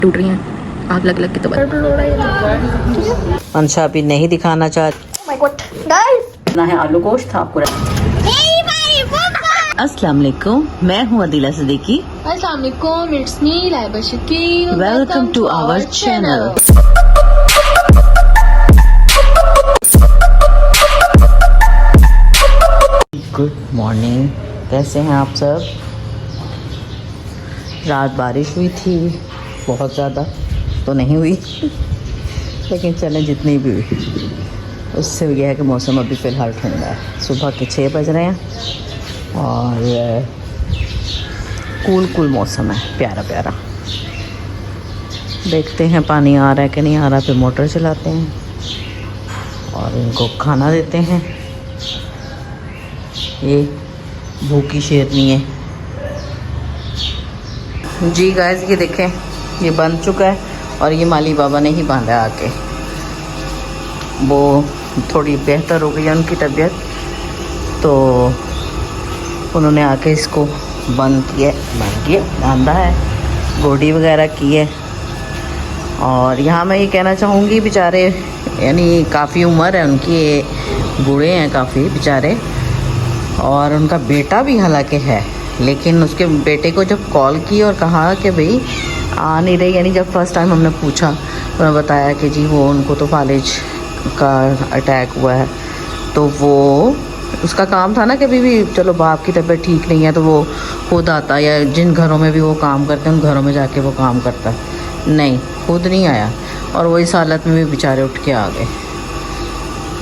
टूट रही हैं आग लग लग के। तो अंशा अभी नहीं दिखाना चाहती ना है आलू गोश्त था आपको। अस्सलाम वालेकुम, मैं हूँ अदीला सिद्दीकी। अस्सलाम वालेकुम, it's me Laiba Shakeel. Welcome to our channel. Good morning, कैसे हैं आप सब? रात बारिश हुई थी, बहुत ज़्यादा तो नहीं हुई लेकिन चलें जितनी भी हुई उससे यह है कि मौसम अभी फ़िलहाल ठंडा है। सुबह के 6 बज रहे हैं और कूल मौसम है, प्यारा प्यारा। देखते हैं पानी आ रहा है कि नहीं आ रहा, फिर मोटर चलाते हैं और इनको खाना देते हैं। ये भूखी शेरनी है जी गाइस, ये देखें ये बंध चुका है और ये माली बाबा ने ही बांधा आके। वो थोड़ी बेहतर हो गई है उनकी तबीयत, तो उन्होंने आके इसको बांधा है, गोडी वगैरह की है। और यहाँ मैं ये कहना चाहूँगी, बेचारे यानी काफ़ी उम्र है उनकी, बूढ़े हैं काफ़ी बेचारे। और उनका बेटा भी हालांकि है, लेकिन उसके बेटे को जब कॉल की और कहा कि भाई आ नहीं रही, यानी जब फर्स्ट टाइम हमने पूछा उन्होंने बताया कि जी वो उनको तो फालिज का अटैक हुआ है। तो वो उसका काम था ना कि भी चलो बाप की तबीयत ठीक नहीं है तो वो खुद आता, या जिन घरों में भी वो काम करते हैं उन घरों में जाके वो काम करता, नहीं खुद नहीं आया। और वो इस हालत में भी बेचारे उठ के आ गए।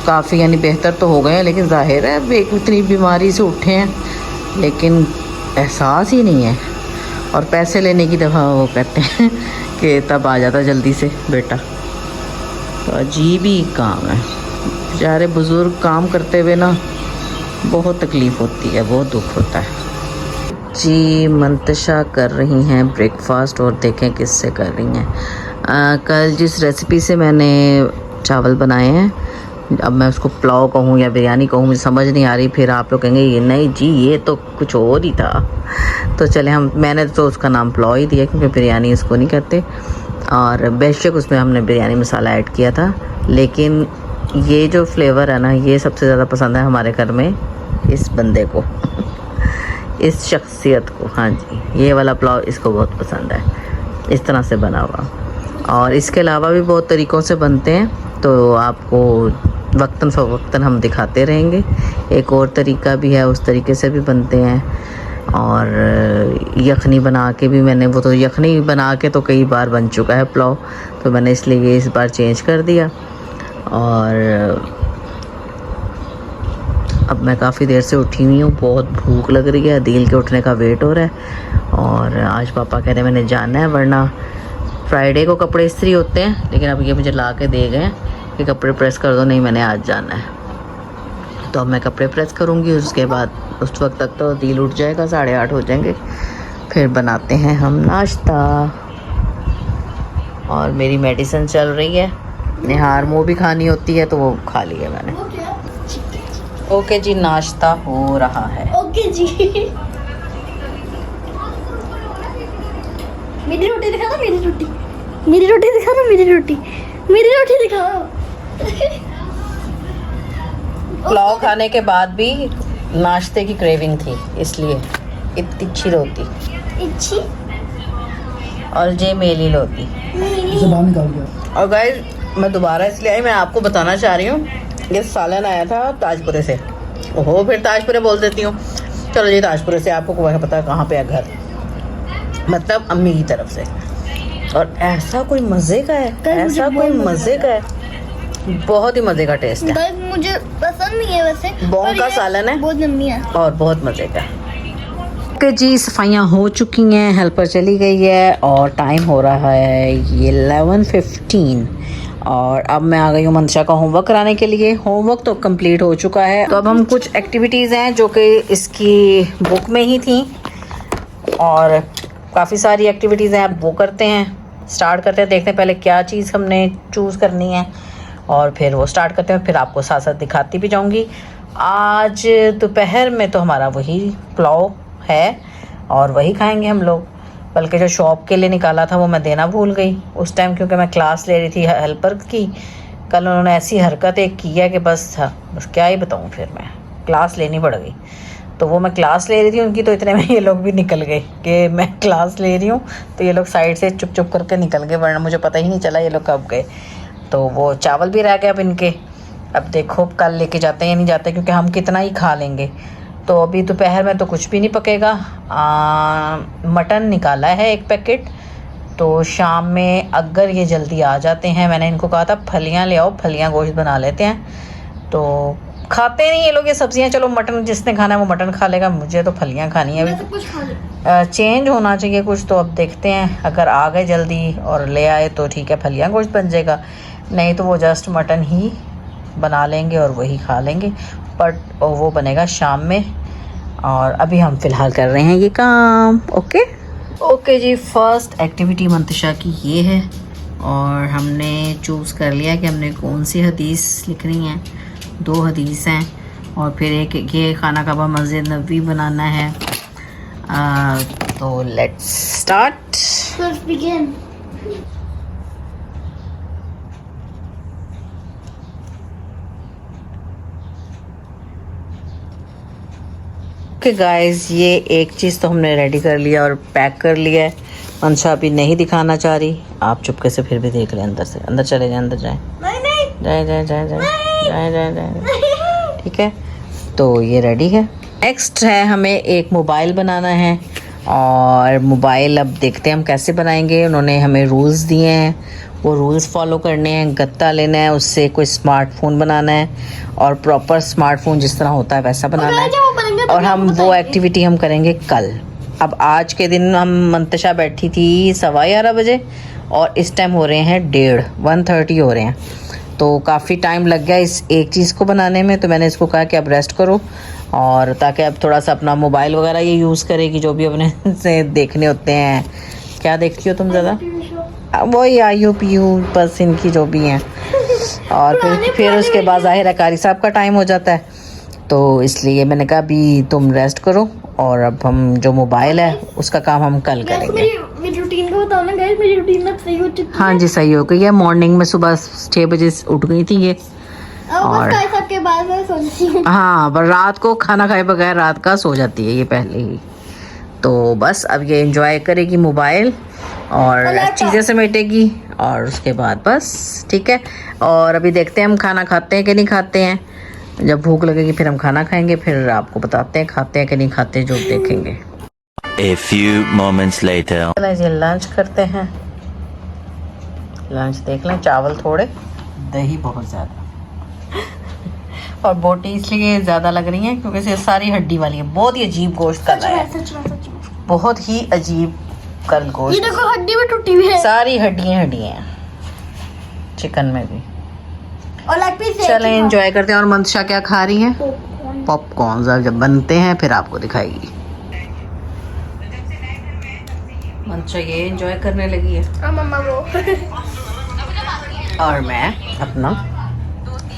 काफ़ी यानी बेहतर तो हो गए हैं, लेकिन जाहिर है एक इतनी बीमारी से उठे हैं लेकिन एहसास ही नहीं है। और पैसे लेने की दफ़ा वो कहते हैं कि तब आ जाता जल्दी से बेटा। तो अजीब ही काम है, बेचारे बुज़ुर्ग काम करते हुए ना बहुत तकलीफ़ होती है, बहुत दुख होता है जी। मंतशा कर रही हैं ब्रेकफास्ट, और देखें किससे कर रही हैं। कल जिस रेसिपी से मैंने चावल बनाए हैं, अब मैं उसको पुलाव कहूँ या बिरयानी कहूँ मुझे समझ नहीं आ रही। फिर आप लोग कहेंगे ये नहीं जी ये तो कुछ और ही था। तो चले मैंने तो उसका नाम पुलाव ही दिया क्योंकि बिरयानी उसको नहीं कहते। और बेशक उसमें हमने बिरयानी मसाला ऐड किया था, लेकिन ये जो फ्लेवर है ना ये सबसे ज़्यादा पसंद है हमारे घर में इस बंदे को इस शख्सियत को। हाँ जी, ये वाला पुलाव इसको बहुत पसंद है, इस तरह से बना हुआ। और इसके अलावा भी बहुत तरीक़ों से बनते हैं, तो आपको वक्तन फ़वक्तन हम दिखाते रहेंगे। एक और तरीका भी है, उस तरीके से भी बनते हैं। और यखनी बना के भी मैंने, वो तो यखनी बना के तो कई बार बन चुका है पुलाव, तो मैंने इसलिए ये इस बार चेंज कर दिया। और अब मैं काफ़ी देर से उठी हुई हूँ, बहुत भूख लग रही है, दिल के उठने का वेट हो रहा है। और आज पापा कह रहे मैंने जाना है, वरना फ्राइडे को कपड़े इस्त्री होते हैं, लेकिन अब ये मुझे ला के दे गए कि कपड़े प्रेस कर दो, नहीं मैंने आज जाना है। तो अब मैं कपड़े प्रेस करूँगी, उसके बाद उस वक्त तक तो दिल उठ जाएगा, 8:30 हो जाएंगे। फिर बनाते हैं हम नाश्ता। और मेरी मेडिसिन चल रही है, निहार मुँह भी खानी होती है तो वो खा ली है मैंने। ओके जी, नाश्ता हो रहा है। ओके जी। मेरी रोटी दिखा दो, मेरी रोटी दिखा दो, मेरी रोटी दिखाओ। पुलाव खाने के बाद भी नाश्ते की क्रेविंग थी, इसलिए इतनी अच्छी रोटी और जे मेली रोटी। और गाइस मैं दोबारा इसलिए आई, मैं आपको बताना चाह रही हूँ, ये सालन आया था ताजपुरे से। ओहो, फिर ताजपुरे बोल देती हूँ, चलो जी ताजपुरे से। आपको कोई पता है कहाँ पे है घर, मतलब अम्मी की तरफ से। और ऐसा कोई मज़े का है, ऐसा कोई मज़े का है, बहुत ही मज़े का टेस्ट है। मुझे पसंद नहीं है वैसे, बॉन्ग का सालन है, बहुत यम्मी है और बहुत मज़े का है। ओके जी, सफाइयाँ हो चुकी हैं, हेल्पर चली गई है और टाइम हो रहा है ये 11:15। और अब मैं आ गई हूँ मंशा का होमवर्क कराने के लिए। होमवर्क तो कंप्लीट हो चुका है, तो अब हम कुछ एक्टिविटीज़ हैं जो कि इसकी बुक में ही थी, और काफ़ी सारी एक्टिविटीज़ हैं, अब वो करते हैं, स्टार्ट करते हैं। देखते हैं पहले क्या चीज़ हमने चूज़ करनी है और फिर वो स्टार्ट करते हैं, फिर आपको साथ साथ दिखाती भी जाऊंगी। आज दोपहर में तो हमारा वही पुलाव है और वही खाएंगे हम लोग। बल्कि जो शॉप के लिए निकाला था वो मैं देना भूल गई उस टाइम, क्योंकि मैं क्लास ले रही थी हेल्पर की। कल उन्होंने ऐसी हरकत एक की है कि बस क्या ही बताऊँ, फिर मैं क्लास लेनी पड़ गई। तो वो मैं क्लास ले रही थी उनकी, तो इतने में ये लोग भी निकल गए कि मैं क्लास ले रही हूँ, तो ये लोग साइड से चुप चुप करके निकल गए, वरना मुझे पता ही नहीं चला ये लोग कब गए। तो वो चावल भी रह गए अब इनके, अब देखो कल लेके जाते हैं या नहीं जाते, क्योंकि हम कितना ही खा लेंगे। तो अभी दोपहर में तो कुछ भी नहीं पकेगा। मटन निकाला है 1 पैकेट, तो शाम में अगर ये जल्दी आ जाते हैं, मैंने इनको कहा था फलियाँ ले आओ, फलियाँ गोश्त बना लेते हैं। तो खाते नहीं ये लोग ये सब्जियां, चलो मटन जिसने खाना है वो मटन खा लेगा, मुझे तो फलियां खानी है अभी। चेंज होना चाहिए कुछ, तो अब देखते हैं अगर आ गए जल्दी और ले आए तो ठीक है, फलियां गोश्त बन जाएगा, नहीं तो वो जस्ट मटन ही बना लेंगे और वही खा लेंगे, बट वो बनेगा शाम में। और अभी हम फ़िलहाल कर रहे हैं ये काम। ओके जी, फर्स्ट एक्टिविटी मंतशा की ये है, और हमने चूज़ कर लिया कि हमने कौन सी हदीस लिखनी है। 2 हदीस हैं, और फिर एक ये खाना काबा मस्जिद नबवी बनाना है। तो let's start. Let's begin. Okay guys, ये एक चीज़ तो हमने रेडी कर लिया और पैक कर लिया है। मंशा अभी नहीं दिखाना चाह रही, आप चुपके से फिर भी देख लें, अंदर से अंदर चले जाए, अंदर जाए, जाए। ठीक है, तो ये रेडी है। नेक्स्ट है हमें एक मोबाइल बनाना है, और मोबाइल अब देखते हैं हम कैसे बनाएंगे। उन्होंने हमें रूल्स दिए हैं, वो रूल्स फॉलो करने हैं। गत्ता लेना है, उससे कोई स्मार्टफोन बनाना है, और प्रॉपर स्मार्टफोन जिस तरह होता है वैसा बनाना है। और हम वो एक्टिविटी हम करेंगे कल। अब आज के दिन हम मंतशा बैठी थी 11:15 बजे, और इस टाइम हो रहे हैं 1:30 हो रहे हैं, तो काफ़ी टाइम लग गया इस एक चीज़ को बनाने में। तो मैंने इसको कहा कि अब रेस्ट करो, और ताकि अब थोड़ा सा अपना मोबाइल वगैरह ये यूज़ करेगी, जो भी अपने से देखने होते हैं। क्या देखती हो तुम ज़्यादा? वही IUPU बस इनकी जो भी हैं। और फिर उसके बाद ज़ाहिर है कारी साहब का टाइम हो जाता है, तो इसलिए मैंने कहा अभी तुम रेस्ट करो, और अब हम जो मोबाइल है उसका काम हम कल करेंगे। मेरी रूटीन को बताओ ना गाइस, मेरी रूटीन में सही हो चुकी है। हाँ जी, सही हो गई है। मॉर्निंग में सुबह 6 बजे उठ गई थी ये, और सबके बाद में सोती हूँ। हाँ, पर रात को खाना खाए बगैर रात का सो जाती है ये पहले ही। तो बस अब ये एंजॉय करेगी मोबाइल और चीज़ें समेटेगी, और उसके बाद बस ठीक है। और अभी देखते हैं हम खाना खाते हैं कि नहीं खाते हैं। जब भूख लगेगी फिर हम खाना खाएंगे, फिर आपको बताते हैं खाते हैं कि नहीं खाते, जो देखेंगे। A few moments later. चलिए लंच करते हैं। लंच देख लें, चावल थोड़े, दही बहुत ज़्यादा, और बोटी इसलिए ज़्यादा लग रही है क्योंकि ये सारी हड्डी वाली है। बहुत ही अजीब गोश्त का है, सच में बहुत ही अजीब कल गोश्त। ये देखो हड्डी में टूटी हुई है, सारी हड्डियाँ हैं चिकन में भी। और लेग पीस। चलें एंजॉय करते हैं। और मंतशा क्या खा रही है? पॉपकॉर्न। जब बनते हैं फिर आपको दिखाएगी। मंतशा ये एंजॉय करने लगी है, मम्मा वो और मैं अपना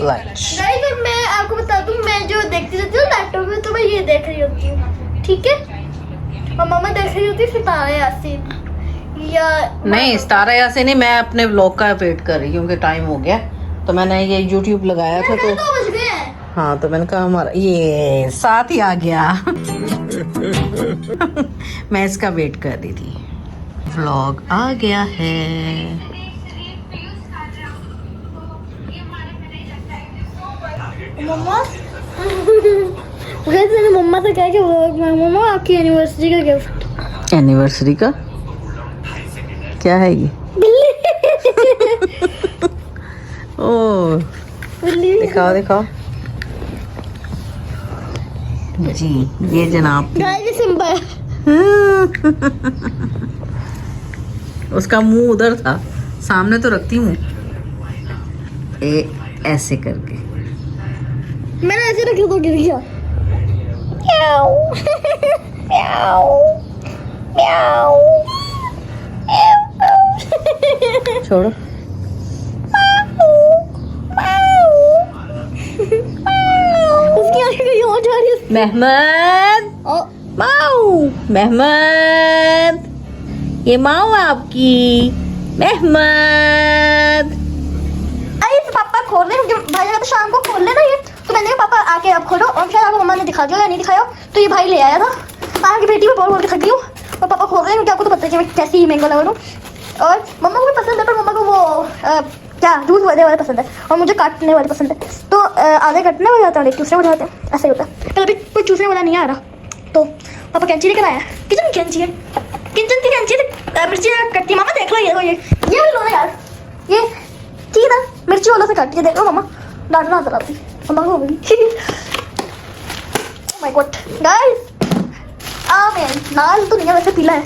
लंच। गाइस मैं आपको बता दूं, मैं जो देखती रहती हूँ लैपटॉप में, तो मैं ये देख रही होती हूँ, ठीक है। और मम्मा देख रही होती है सितारा यासीन, या नहीं सितारा यासीन नहीं, मैं अपने व्लॉग का वेट कर रही हूँ क्योंकि टाइम हो गया। तो मैंने ये YouTube लगाया था, तो 2 बज गए हैं। हाँ, तो मैंने कहा हमारा ये साथ ही आ गया। मैं इसका वेट कर रही थी। व्लॉग आ गया है। मम्मा गाइस मैंने मम्मा से कहा कि मम्मा आपकी एनिवर्सरी का गिफ्ट। एनिवर्सरी का क्या है ये? ओ बिल्ली। दिखाओ दिखाओ जी, ये जनाब गाइस ये सिंबा है। उसका मुंह उधर था, सामने तो रखती हूँ ऐसे करके। मैंने ऐसे रखा तो गिर गया। छोड़ो। उसकी आंखें कहीं और जा रही है। मेहमान, ओ, माऊ, मेहमान, ये माँ आपकी मेहमान। अरे तो पापा खोल रहे हैं, भाई अगर तो शाम को खोल लेना ये, तो मैंने कहा पापा आके आप खोलो, और शायद आपको मम्मा ने दिखा दिया या नहीं दिखाया, तो ये भाई ले आया था। आपकी बेटी में बोल के थक गई हूँ, और पापा खोल रहे हैं क्योंकि आपको तो पता है कि मैं कैसी मैंगो लवर हूँ। और मम्मा को भी पसंद है, पर मम्मा को वो क्या जूस वाले पसंद है, और मुझे काटने वाले पसंद है। तो आधे काटने वाले जाते हैं, एक दूसरे वाले जाते हैं, ऐसे ही होता है। तो अभी कोई चूसने वाला नहीं आ रहा, तो पापा कैंची लेकर आया। किचन की कैंची है, किचन की कैंची से मिर्ची कटती। मामा देख लो ये वाली लो ना यार, ये ठीक है मिर्ची वालों से काट के देख लो। मामा डांटना आता थी मम्मा को होगी। माय गॉड गाइस, आमेन। नाल तो नहीं है वैसे, पीला है।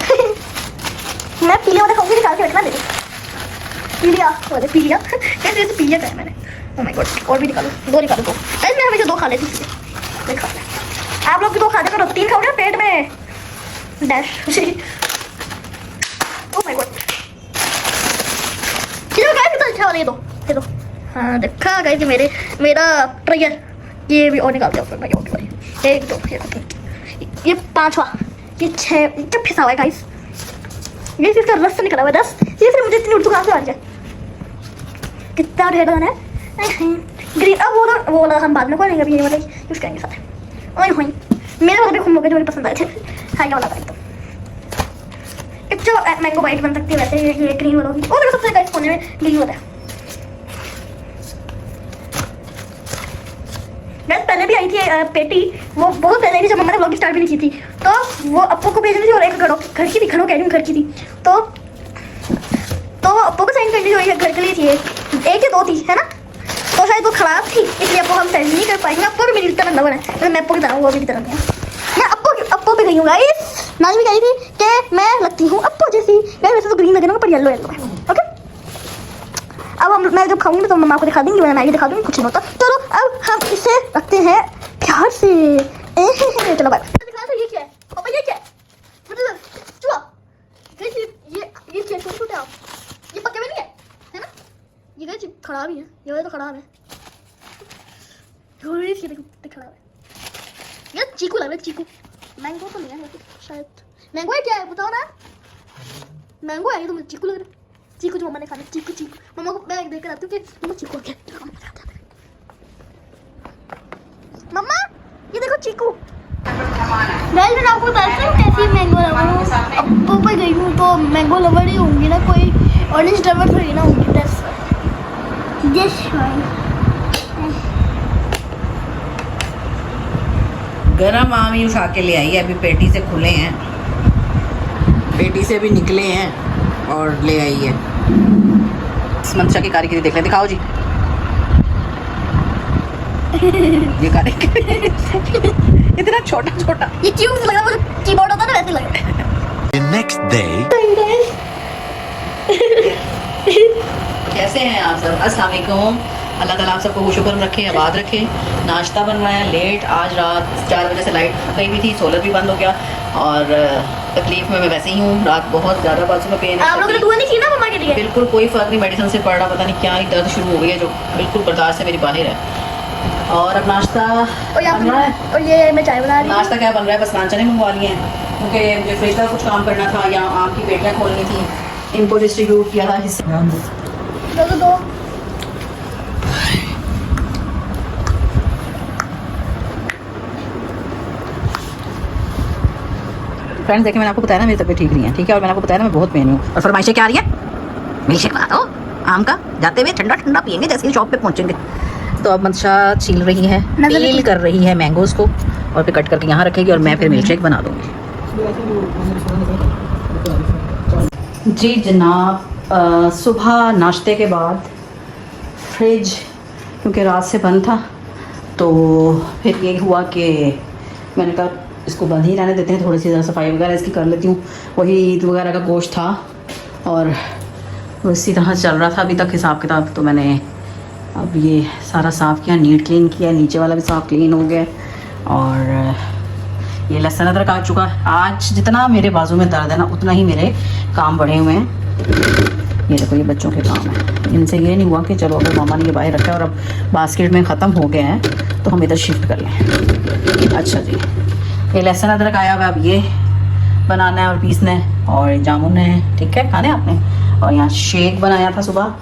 मैं पीले वाले खाऊंगी, निकाल के रखना दे पीलिया वाले, पीलिया कैसे ऐसे पीलिया का है मैंने। ओ माय गॉड, और भी निकालो, दो निकालो दो। अरे मैं हमेशा दो खा लेती हूँ, देखा आप लोग भी दो खा दे करो, 3 खाओगे पेट में डैश। ओ माय गॉड, ये गाइस कितना अच्छा वाला, ये दो हाँ देखा गाइस, मेरा ट्रायल ये भी और निकाल दिया ऊपर भाई। 1 2 ये 5वां, ये 6 जब फिसा हुआ है गाइस, ये इसका रस निकला हुआ है 10। ये फिर मुझे इतनी उर्दू कहाँ से आ जाए, कितना ढेर है ग्रीन। अब वो वाला हम बाद में करेंगे, अभी ये वाला यूज करेंगे साथ। ओए होई मेरे वाला भी खूब होगा जो मुझे पसंद आए थे, हाई वाला था एकदम। अच्छा मैंगो बाइट बन सकती है वैसे, ये ग्रीन वाला होगी। और मेरे सबसे गाइस कोने में ग्रीन वाला है। पहले भी आई थी पेटी, वो बहुत पहले थी जब मम्मा ने ब्लॉग स्टार्ट भी नहीं की थी, तो वो अप्पू को भेजनी थी, और एक घर की थी, घरों कह रही हूँ घर की थी, तो अप्पू को सेंड करनी थी, घर के लिए थी। 1 या 2 थी है ना, तो शायद वो खराब थी, इसलिए अप्पू हम सेंड नहीं कर पाएंगे। अप्पू भी मेरी तरह नंबर है, मैं अप्पू की तरह हूँ, वो भी की तरह नहीं है। मैं अप्पू पे गई हूँ गाइस। नानी भी कह रही थी कि मैं लगती हूँ अप्पू जैसी। वैसे तो ग्रीन लगे ना, पर येलो है। ओके, अब मैं जब खाऊंगी तो मम्मा को दिखा दूंगी, मैं दिखा दूंगी, कुछ नहीं होता। चलो अब हम इसे रखते हैं प्यार से। चलो बाय। ये क्या है पापा, ये क्या है, मतलब चूहा। ये छोटे आप, ये पके में नहीं है ना, ये गाइस खराब ही है, ये वाला तो खराब है, खराब है। ये चीकू लग रहा है, चीकू। मैंगो तो नहीं है शायद, मैंगो है क्या है बताओ ना, मैंगो है ये तो, मुझे चीकू लग रहा है। चीकू जो मम्मा ने खाने, चीकू मम्मा को मैं देख कर आती हूँ कि मम्मा चीकू क्या। मम्मा ये देखो चीकू। मैं आपको बताती हूँ कैसी मैंगो लवर हूँ। अप्पू पे गई हूँ तो मैंगो लवर ही होंगी ना, कोई ऑरेंज लवर थोड़ी ना होंगी। गरम आम ही उठा के ले आई है, अभी पेटी से खुले हैं, पेटी से भी निकले हैं और ले आई है। मंशा की कारीगरी देख ले, दिखाओ जी। ये कारीगरी इतना छोटा छोटा, ये क्यों लगा, मुझे कीबोर्ड होता ना वैसे लगा। The next day. कैसे हैं आप सब? अस्सलाम वालेकुम। अल्लाह ताला आप सबको खुशुक्र रखे, आबाद रखे। नाश्ता बन रहा है लेट, आज रात 4 बजे से लाइट गई हुई थी, सोलर भी बंद हो गया, और तकलीफ में मैं वैसे ही हूँ। रात बहुत ज़्यादा बाजू में पेन है। आप लोगों ने दुआ नहीं की ना मम्मा के लिए? बिल्कुल कोई फ़र्क नहीं, मेडिसिन से पड़ रहा, पता नहीं क्या ही दर्द शुरू हो गई है जो बिल्कुल बर्दाश्त से मेरी बाहर है। और अब नाश्ता बन रहा है, और ये मैं चाय बना रही हूँ। नाश्ता क्या बन रहा है, बस नान चने मंगवा लिए हैं, क्योंकि मुझे फ्रिज का कुछ काम करना था, या आम की पेटियाँ खोलनी थी, इनको डिस्ट्रीब्यूट किया था हिस्सा। दो फ्रेंड्स देखिए, मैंने आपको बताया ना मेरी तबीयत ठीक नहीं है, ठीक है, और मैंने आपको बताया ना मैं बहुत पेन हूँ। और फरमाइशें क्या आ रही है, मिल्क शेक बना दो आम का, जाते हुए ठंडा ठंडा पियेंगे जैसे ही शॉप पे पहुँचेंगे। तो अब मंशा छील रही है, पील कर रही है मैंगोज को, और फिर कट करके यहाँ रखेगी, और मैं फिर मिल्क शेक बना दूँगी। जी जनाब, सुबह नाश्ते के बाद फ्रिज क्योंकि रात से बंद था, तो फिर ये हुआ कि मैंने कहा इसको बंद ही रहने देते हैं, थोड़ी सी ज़रा सफाई वगैरह इसकी कर लेती हूँ। वही ईद वगैरह का गोश्त था और इसी तरह चल रहा था अभी तक हिसाब किताब। तो मैंने अब ये सारा साफ़ किया, नीट क्लीन किया, नीचे वाला भी साफ़ क्लीन हो गया, और ये लहसुन अदरक आ चुका है। आज जितना मेरे बाजू में दर्द है ना, उतना ही मेरे काम बढ़े हुए हैं। ये देखो, ये बच्चों के काम है, इनसे ये नहीं हुआ कि चलो अगर मामा ने ये बाहर रखा है और अब बास्केट में ख़त्म हो गए हैं तो हम इधर शिफ्ट कर लें। अच्छा जी, ये लहसुन अदरक आया हुआ, अब ये बनाना है और पीसना है। और जामुन है, ठीक है, खाने आपने। और यहाँ शेक बनाया था सुबह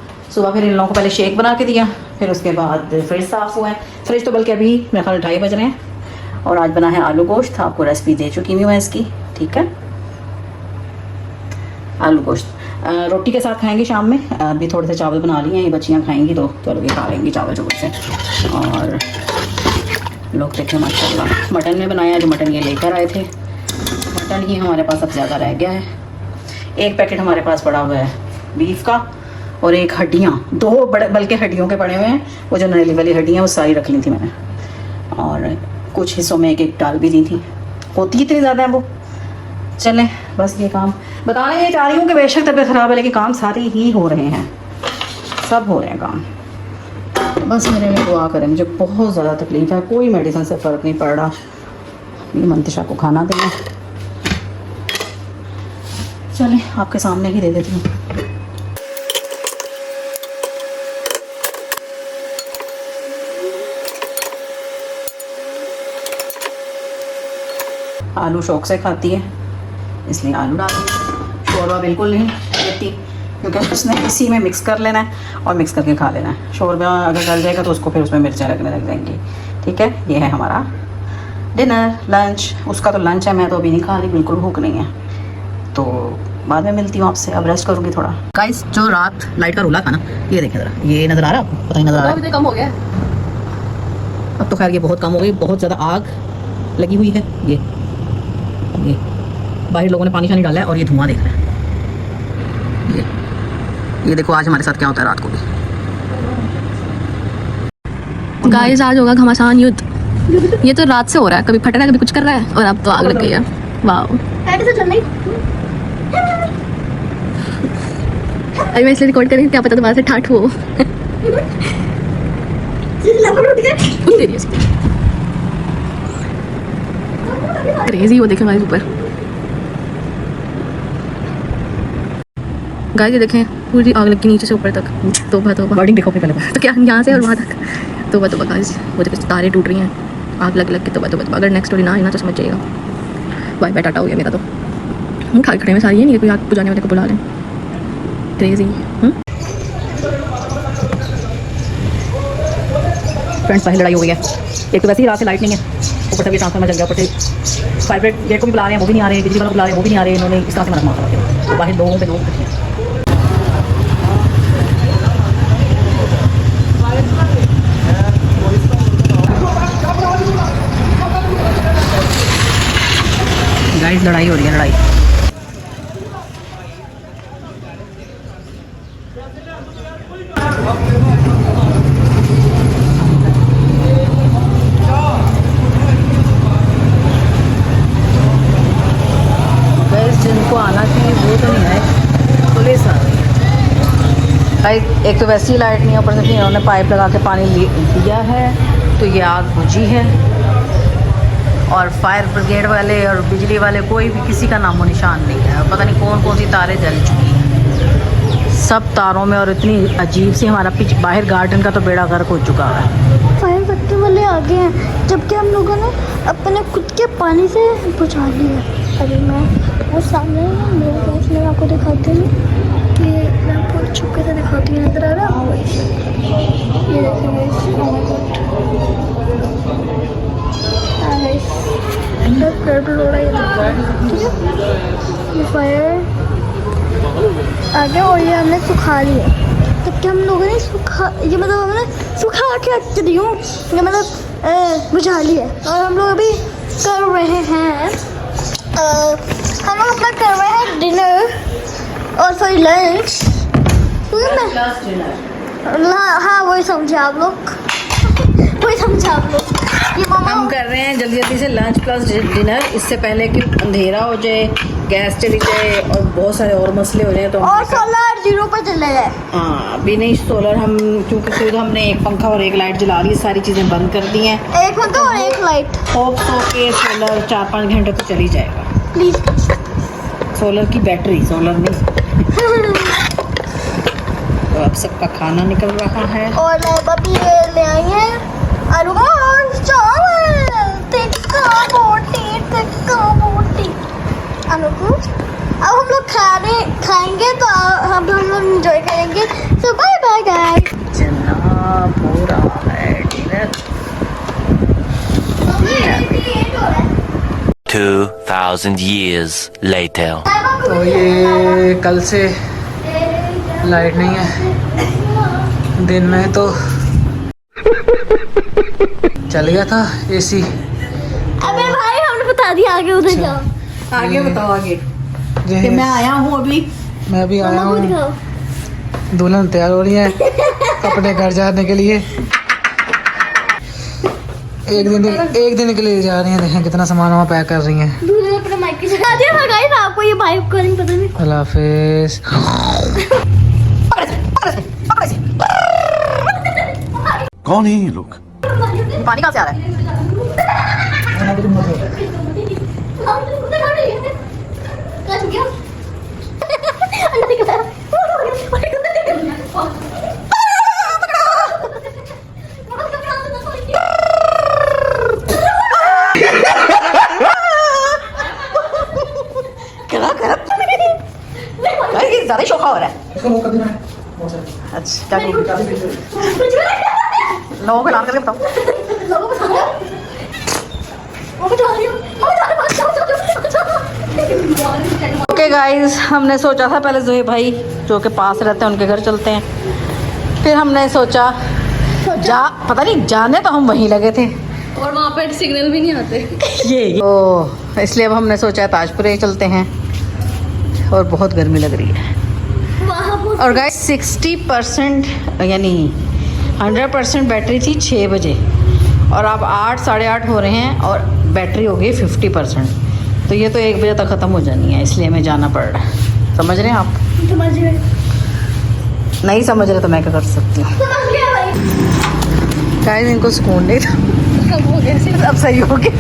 फिर इन लोगों को पहले शेक बना के दिया, फिर उसके बाद फ्रिज साफ़ हुआ है। फ्रिज तो बल्कि अभी मेरे ख्याल 2:30 बज रहे हैं। और आज बना है आलू गोश्त, आपको रेसिपी दे चुकी हूँ मैं इसकी, ठीक है। आलू गोश्त रोटी के साथ खाएंगे शाम में। अभी थोड़े से चावल बना लिए हैं, ये बच्चियाँ खाएंगी तो ये खा लेंगी चावल चुवल से। और लोग देखें माशाल्लाह मटन में बनाया, जो मटन ये लेकर आए थे। मटन ही हमारे पास अब ज़्यादा रह गया है। एक पैकेट हमारे पास पड़ा हुआ है बीफ का, और एक हड्डियाँ, 2 बड़े बल्कि हड्डियों के पड़े हुए हैं। वो जो नली वाली हड्डियाँ वो सारी रख ली थी मैंने, और कुछ हिस्सों में एक डाल भी दी थी। होती इतनी ज़्यादा है वो। चलें बस ये काम बताने ये चाह रही हूँ कि बेशक तबीयत ख़राब है, लेकिन काम सारे ही हो रहे हैं, सब हो रहे हैं काम। बस मेरे में दुआ करें, मुझे बहुत ज़्यादा तकलीफ़ है, कोई मेडिसिन से फ़र्क नहीं पड़ रहा। ये मंतिशा को खाना देना, चलें आपके सामने ही दे देती हूँ। आलू शौक से खाती है, इसलिए आलू डाल दी। शोरबा बिल्कुल नहीं लेती, क्योंकि उसने इसी में मिक्स कर लेना है और मिक्स करके खा लेना है। शोरबा अगर डल जाएगा तो उसको फिर उसमें मिर्चें लगने लग जाएंगी, ठीक है। ये है हमारा डिनर, लंच। उसका तो लंच है, मैं तो अभी नहीं खा रही, बिल्कुल भूख नहीं है। तो बाद में मिलती हूँ आपसे, अब रेस्ट करूँगी थोड़ा। गाइस जो रात लाइट का रोला था ना, ये देखें ज़रा, ये नज़र आ रहा है आपको? पता नहीं नज़र आ रहा है? कम हो गया अब तो खैर ये बहुत कम हो गई, बहुत ज़्यादा आग लगी हुई है। ये बाहर लोगों ने पानी शानी डाला है और ये धुआं देख रहे हैं। ये देखो आज हमारे साथ क्या होता है रात को भी। गाइस आज होगा घमासान युद्ध। ये तो रात से हो रहा है, कभी फट रहा है कभी कुछ कर रहा है, और अब तो आग लग गई है। वाह, अभी मैं इसलिए रिकॉर्ड करें, क्या पता दोबारा से ठाठ हो। क्रेजी वो देखें गाइस ऊपर। गाइस ये देखें पूरी आग लग गई नीचे से ऊपर तक। तोबा तोबा, बॉडी देखो पहले। तो क्या यहाँ से और वहाँ तक तोबा तोबा गाइस। वो देखो तारे टूट रही हैं आग लग लग के। तोबा तोबा। अगर नेक्स्ट स्टोरी ना आई ना तो समझ जाइएगा बाय बाय टाटा हो गया मेरा। तो मुँह खा खड़े में सारी है नहीं, कोई आग बुझाने वाले को बुला लें। क्रेजी। फ्रेंड्स पहले लड़ाई हो गई है। एक तो वैसे ही रात से लाइट नहीं है, ऊपर तक ये ट्रांसफार्मर जल गया, ऊपर से फायर ब्रिगेड को भी बुला रहे हैं, वो भी नहीं आ रहे, बिजली वालों को बुला रहे हैं, वो भी नहीं आ रहे। इन्होंने इस तरह से मदद मारा था, तो बाहर लोगों पे लोग हैं। गाइस लड़ाई हो रही है, लड़ाई। जिनको आना चाहिए वो तो नहीं आए, पुलिस आ रही है। भाई एक तो वैसी लाइट नहीं है, ऊपर से फिर इन्होंने पाइप लगा के पानी दिया है, तो ये आग बुझी है। और फायर ब्रिगेड वाले और बिजली वाले कोई भी किसी का नामो निशान नहीं है। पता नहीं कौन कौन सी तारें जल चुकी हैं सब तारों में, और इतनी अजीब सी हमारा पीछे बाहर गार्डन का तो बेड़ा गर्क हो चुका है। फायर फैक्ट्री वाले आ गए हैं, जबकि हम लोगों ने अपने खुद के पानी से बुझा लिया। अरे मैं वो सामने मेरे दोस्त ने आपको दिखाते हैं कि मैं आपको छुपके से दिखाती हूँ, नजर आ रहा है? ये देखेंगे फायर आ गया, और ये हमने सुखा लिया। जबकि हम लोगों ने सुखा, ये मतलब हमने सुखा के रख दी हूँ, ये मतलब बुझा लिया। और हम लोग अभी कर रहे हैं हम लोग अपना कर रहे हैं डिनर, और सॉरी लंच। हाँ वही समझे आप लोग, वही समझे आप लोग। ये हम कर रहे हैं जल्दी जल्दी से लंच प्लस डिनर, इससे पहले कि अंधेरा हो जाए, गैस चली जाए और बहुत सारे और मसले हो जाए। तो और सोलर 0 पर चले जाए। हाँ अभी नहीं, सोलर हम क्योंकि खुद हमने एक पंखा और एक लाइट जला ली, सारी चीज़ें बंद कर दी हैं। एक पंखा और एक लाइट। होप सो के सोलर 4-5 घंटे तो चली जाएगा। प्लीज सोलर की बैटरी, सोलर नहीं। तो अब सबका खाना निकल रहा है। और बबी ले आई है आलू का चावल, टिक्का बोटी, टिक्का बोटी। आलू को अब हम लोग खाएंगे तो हम लोग एंजॉय करेंगे। सो बाय बाय गाइस। चलना पूरा है डिनर। 2,000 years later. तो ये कल से लाइट नहीं है, दिन में तो चल गया था एसी। अबे भाई हमने बता दिया, आगे उधर जाओ। आगे बताओ आगे जी, कि मैं आया हूँ अभी। मैं भी आया मम्मा को हूँ। दिखाओ। दुल्हन तैयार हो रही है कपड़े घर जाने के लिए। एक दिन के लिए जा रही हैं। देखें कितना सामान वहाँ पैक कर रही हैं। दूल्हे अपने माइक के चला दिया था गाइस। आपको ये बाइक को नहीं पता नहीं। अल्लाह हाफिज। कौन है ये लोग? पानी कहाँ से आ रहा है? ज़्यादा ही शौक हो रहा है। अच्छा क्या लोगों को नाम करके बताओ। ओके गाइस, हमने सोचा था पहले जोए भाई जो के पास रहते हैं उनके घर चलते हैं। फिर हमने सोचा पता नहीं जाने तो हम वहीं लगे थे और वहाँ पे सिग्नल भी नहीं आते। ये तो इसलिए अब हमने सोचा ताजपुर ही चलते हैं। और बहुत गर्मी लग रही है। और गाइस 60% यानी 100% बैटरी थी 6 बजे और अब 8 साढ़े 8 हो रहे हैं और बैटरी हो गई 50%। तो ये तो 1 बजे तक ख़त्म हो जानी है, इसलिए हमें जाना पड़ रहा है। समझ रहे हैं आप? नहीं समझ रहे तो मैं क्या कर सकती हूँ। गाइस इनको सुकून नहीं था। अब सही हो गया।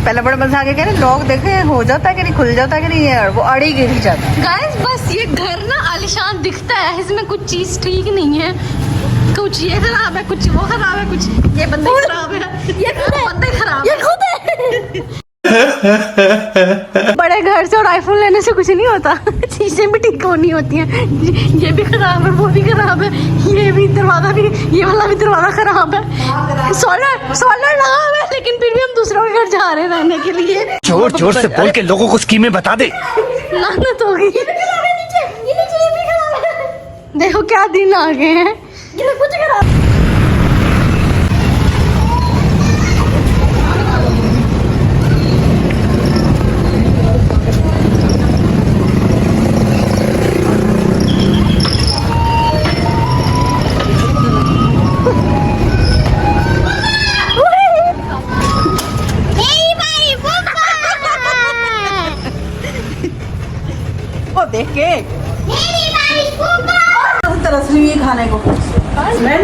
पहले बड़े मजा आगे कह रहे लोग देखे हो जाता है कि नहीं, खुल जाता है कि नहीं, है वो अड़ी गिर जाता है। गाइस बस ये घर ना आलिशान दिखता है, इसमें कुछ चीज ठीक नहीं है। कुछ ये खराब है, कुछ वो खराब है, कुछ ये बंदे खराब है, ये बंदे खराब है, ये खुद है। बड़े घर से और आईफोन लेने से कुछ नहीं होता। चीजें भी ठीक होनी होती हैं। ये भी खराब है, वो भी खराब है, ये भी दरवाजा भी, ये वाला भी दरवाजा खराब है। सोलर लगा हुआ है, लेकिन फिर भी हम दूसरों के घर जा रहे हैं रहने के लिए। जोर जोर से बोल के लोगों को स्कीमें बता दे। लानत होगी। देखो क्या दिन आ गए हैं। कुछ खराब देख के तरस रही है खाने को। मैं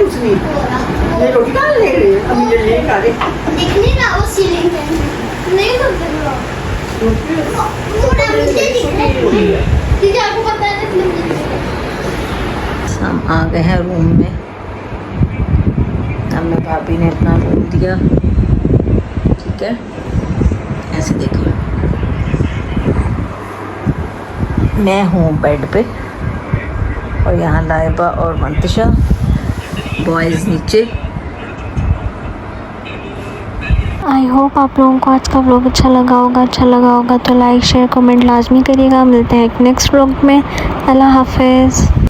ये रोटी खा ले रही है, अभी ये नहीं खा रही। दिखनी ना वो सीलिंग पे नहीं बोलते ठीक है, आपको पता है हम आ गए हैं रूम में। हमने भाभी ने अपना रूम दिया, ठीक है। ऐसे देखो मैं हूँ बेड पे और यहाँ लाइबा और मंतशा, बॉयज़ नीचे। आई होप आप लोगों को आज का व्लॉग अच्छा लगा होगा तो लाइक शेयर कमेंट लाजमी करिएगा। मिलते हैं एक नेक्स्ट व्लॉग में। अल्लाह हाफिज़।